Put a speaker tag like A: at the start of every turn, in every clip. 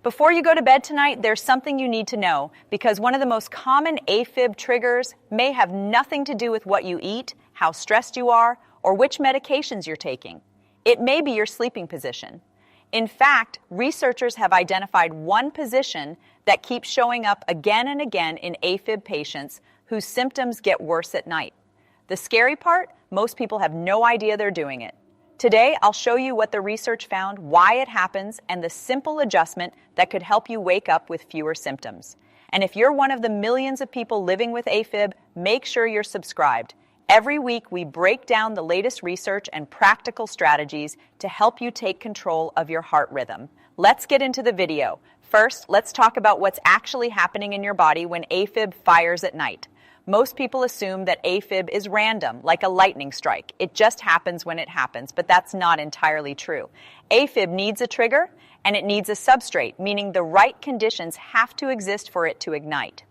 A: Before you go to bed tonight, there's something you need to know, because one of the most common AFib triggers may have nothing to do with what you eat, how stressed you are, or which medications you're taking. It may be your sleeping position. In fact, researchers have identified one position that keeps showing up again and again in AFib patients whose symptoms get worse at night. The scary part, most people have no idea they're doing it. Today, I'll show you what the research found, why it happens, and the simple adjustment that could help you wake up with fewer symptoms. And if you're one of the millions of people living with AFib, make sure you're subscribed. Every week, we break down the latest research and practical strategies to help you take control of your heart rhythm. Let's get into the video. First, let's talk about what's actually happening in your body when AFib fires at night. Most people assume that AFib is random, like a lightning strike. It just happens when it happens, but that's not entirely true. AFib needs a trigger, and it needs a substrate, meaning the right conditions have to exist for it to ignite.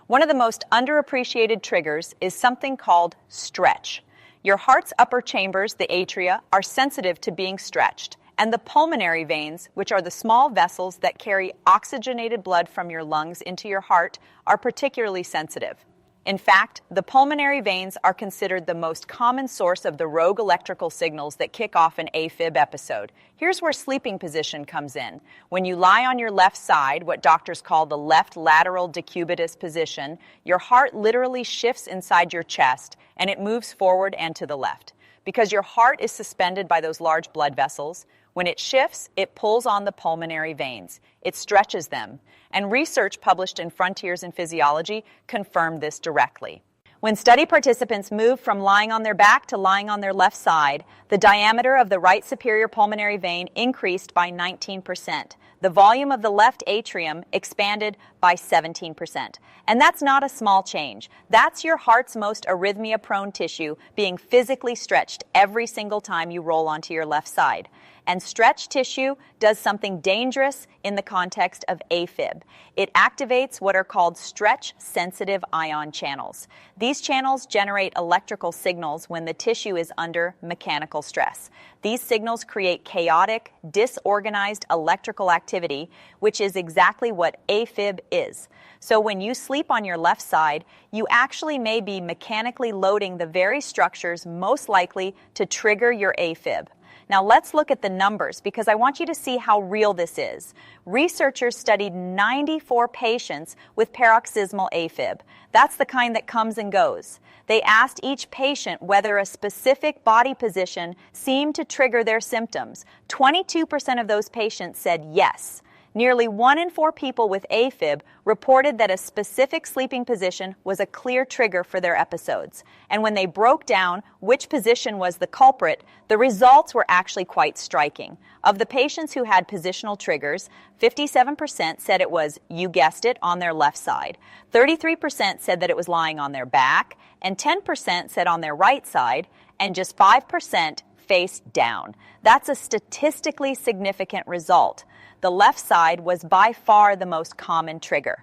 A: One of the most underappreciated triggers is something called stretch. Your heart's upper chambers, the atria, are sensitive to being stretched, and the pulmonary veins, which are the small vessels that carry oxygenated blood from your lungs into your heart, are particularly sensitive. In fact, the pulmonary veins are considered the most common source of the rogue electrical signals that kick off an AFib episode. Here's where sleeping position comes in. When you lie on your left side, what doctors call the left lateral decubitus position, your heart literally shifts inside your chest and it moves forward and to the left. Because your heart is suspended by those large blood vessels, when it shifts, it pulls on the pulmonary veins. It stretches them. And research published in Frontiers in Physiology confirmed this directly. When study participants moved from lying on their back to lying on their left side, the diameter of the right superior pulmonary vein increased by 19%. The volume of the left atrium expanded by 17%. And that's not a small change. That's your heart's most arrhythmia-prone tissue being physically stretched every single time you roll onto your left side. And stretched tissue does something dangerous in the context of AFib. It activates what are called stretch-sensitive ion channels. These channels generate electrical signals when the tissue is under mechanical stress. These signals create chaotic, disorganized electrical activity, which is exactly what AFib is. So when you sleep on your left side, you actually may be mechanically loading the very structures most likely to trigger your AFib. Now let's look at the numbers because I want you to see how real this is. Researchers studied 94 patients with paroxysmal AFib. That's the kind that comes and goes. They asked each patient whether a specific body position seemed to trigger their symptoms. 22% of those patients said yes. Nearly 1 in 4 people with AFib reported that a specific sleeping position was a clear trigger for their episodes. And when they broke down which position was the culprit, the results were actually quite striking. Of the patients who had positional triggers, 57% said it was, you guessed it, on their left side. 33% said that it was lying on their back, and 10% said on their right side, and just 5% face down. That's a statistically significant result. The left side was by far the most common trigger.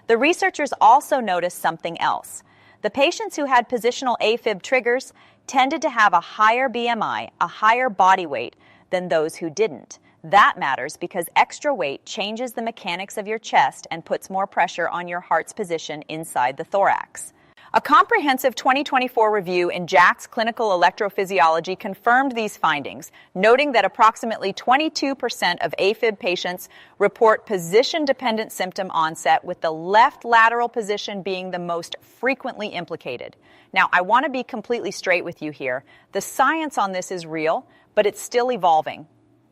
A: The researchers also noticed something else. The patients who had positional AFib triggers tended to have a higher BMI, a higher body weight, than those who didn't. That matters because extra weight changes the mechanics of your chest and puts more pressure on your heart's position inside the thorax. A comprehensive 2024 review in JAC's Clinical Electrophysiology confirmed these findings, noting that approximately 22% of AFib patients report position-dependent symptom onset, with the left lateral position being the most frequently implicated. Now, I want to be completely straight with you here. The science on this is real, but it's still evolving.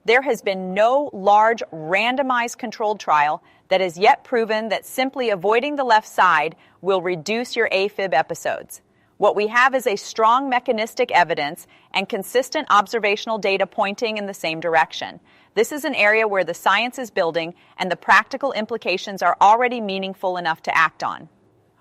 A: There has been no large randomized controlled trial that has yet proven that simply avoiding the left side will reduce your AFib episodes. What we have is a strong mechanistic evidence and consistent observational data pointing in the same direction. This is an area where the science is building and the practical implications are already meaningful enough to act on.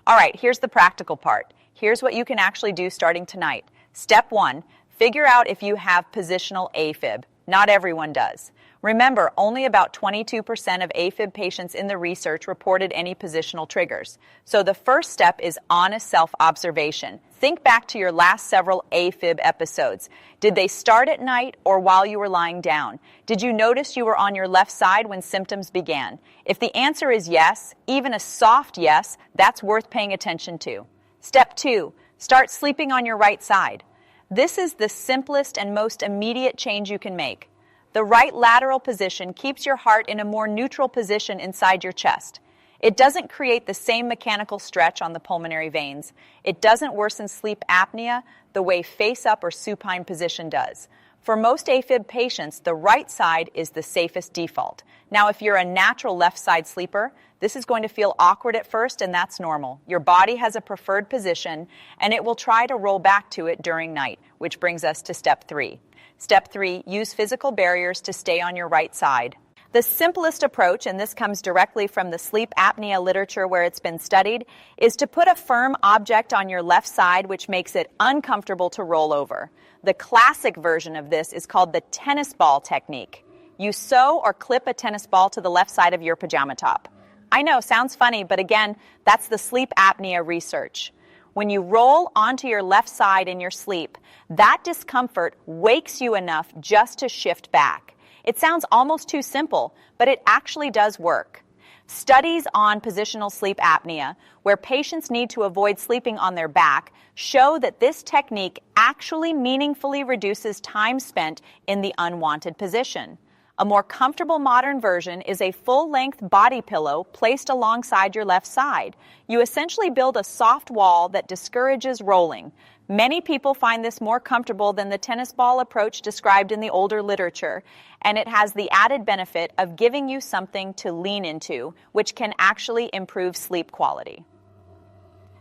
A: All right, here's the practical part. Here's what you can actually do starting tonight. Step 1, figure out if you have positional AFib. Not everyone does. Remember, only about 22% of AFib patients in the research reported any positional triggers. So the first step is honest self-observation. Think back to your last several AFib episodes. Did they start at night or while you were lying down? Did you notice you were on your left side when symptoms began? If the answer is yes, even a soft yes, that's worth paying attention to. Step 2, start sleeping on your right side. This is the simplest and most immediate change you can make. The right lateral position keeps your heart in a more neutral position inside your chest. It doesn't create the same mechanical stretch on the pulmonary veins. It doesn't worsen sleep apnea the way face-up or supine position does. For most AFib patients, the right side is the safest default. Now, if you're a natural left side sleeper, this is going to feel awkward at first, and that's normal. Your body has a preferred position, and it will try to roll back to it during night, which brings us to step 3. Step 3, use physical barriers to stay on your right side. The simplest approach, and this comes directly from the sleep apnea literature where it's been studied, is to put a firm object on your left side which makes it uncomfortable to roll over. The classic version of this is called the tennis ball technique. You sew or clip a tennis ball to the left side of your pajama top. I know, sounds funny, but again, that's the sleep apnea research. When you roll onto your left side in your sleep, that discomfort wakes you enough just to shift back. It sounds almost too simple, but it actually does work. Studies on positional sleep apnea, where patients need to avoid sleeping on their back, show that this technique actually meaningfully reduces time spent in the unwanted position. A more comfortable modern version is a full-length body pillow placed alongside your left side. You essentially build a soft wall that discourages rolling. Many people find this more comfortable than the tennis ball approach described in the older literature, and it has the added benefit of giving you something to lean into, which can actually improve sleep quality.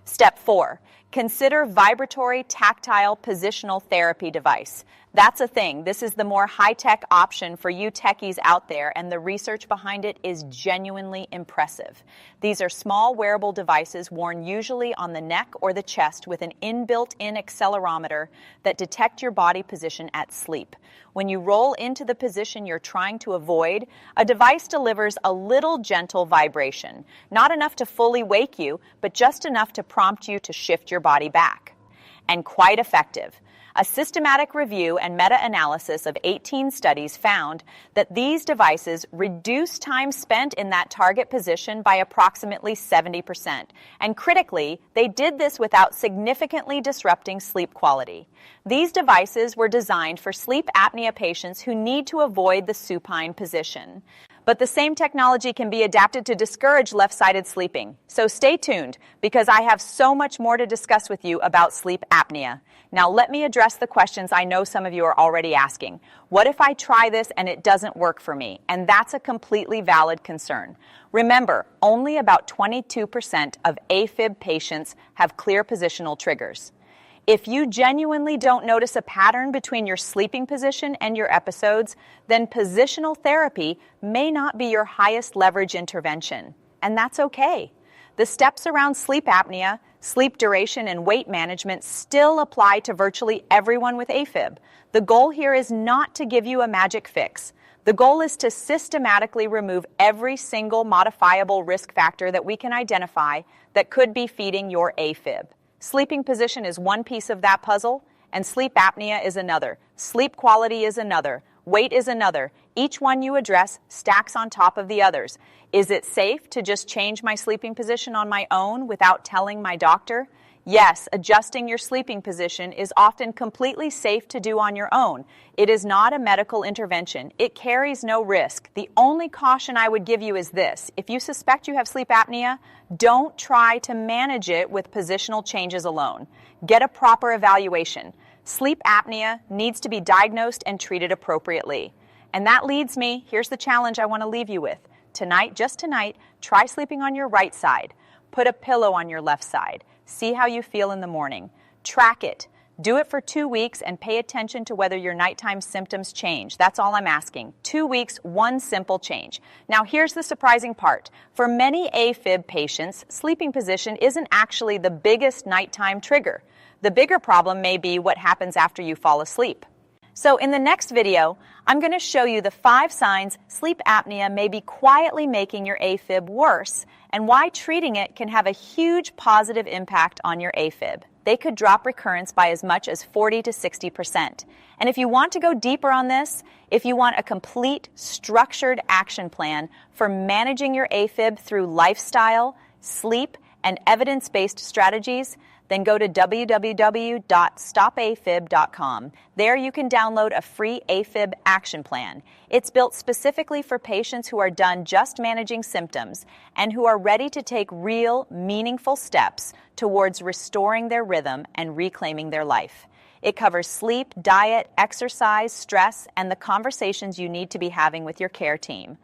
A: Step 4, consider vibratory tactile positional therapy device. That's a thing. This is the more high-tech option for you techies out there, and the research behind it is genuinely impressive. These are small wearable devices worn usually on the neck or the chest with an inbuilt-in accelerometer that detect your body position at sleep. When you roll into the position you're trying to avoid, a device delivers a little gentle vibration, not enough to fully wake you, but just enough to prompt you to shift your body back. And quite effective. A systematic review and meta-analysis of 18 studies found that these devices reduce time spent in that target position by approximately 70%. And critically, they did this without significantly disrupting sleep quality. These devices were designed for sleep apnea patients who need to avoid the supine position. But the same technology can be adapted to discourage left-sided sleeping. So stay tuned, because I have so much more to discuss with you about sleep apnea. Now let me address the questions I know some of you are already asking. What if I try this and it doesn't work for me? And that's a completely valid concern. Remember, only about 22% of AFib patients have clear positional triggers. If you genuinely don't notice a pattern between your sleeping position and your episodes, then positional therapy may not be your highest leverage intervention. And that's okay. The steps around sleep apnea, sleep duration, and weight management still apply to virtually everyone with AFib. The goal here is not to give you a magic fix. The goal is to systematically remove every single modifiable risk factor that we can identify that could be feeding your AFib. Sleeping position is one piece of that puzzle, and sleep apnea is another. Sleep quality is another. Weight is another. Each one you address stacks on top of the others. Is it safe to just change my sleeping position on my own without telling my doctor? Yes, adjusting your sleeping position is often completely safe to do on your own. It is not a medical intervention. It carries no risk. The only caution I would give you is this. If you suspect you have sleep apnea, don't try to manage it with positional changes alone. Get a proper evaluation. Sleep apnea needs to be diagnosed and treated appropriately. And that leads me, here's the challenge I want to leave you with. Tonight, just tonight, try sleeping on your right side. Put a pillow on your left side. See how you feel in the morning. Track it. Do it for 2 weeks and pay attention to whether your nighttime symptoms change. That's all I'm asking. 2 weeks, one simple change. Now here's the surprising part. For many AFib patients, sleeping position isn't actually the biggest nighttime trigger. The bigger problem may be what happens after you fall asleep. So in the next video, I'm going to show you the 5 signs sleep apnea may be quietly making your AFib worse and why treating it can have a huge positive impact on your AFib. They could drop recurrence by as much as 40 to 60%. And if you want to go deeper on this, if you want a complete, structured action plan for managing your AFib through lifestyle, sleep, and evidence-based strategies, then go to www.stopafib.com. There you can download a free AFib action plan. It's built specifically for patients who are done just managing symptoms and who are ready to take real, meaningful steps towards restoring their rhythm and reclaiming their life. It covers sleep, diet, exercise, stress, and the conversations you need to be having with your care team.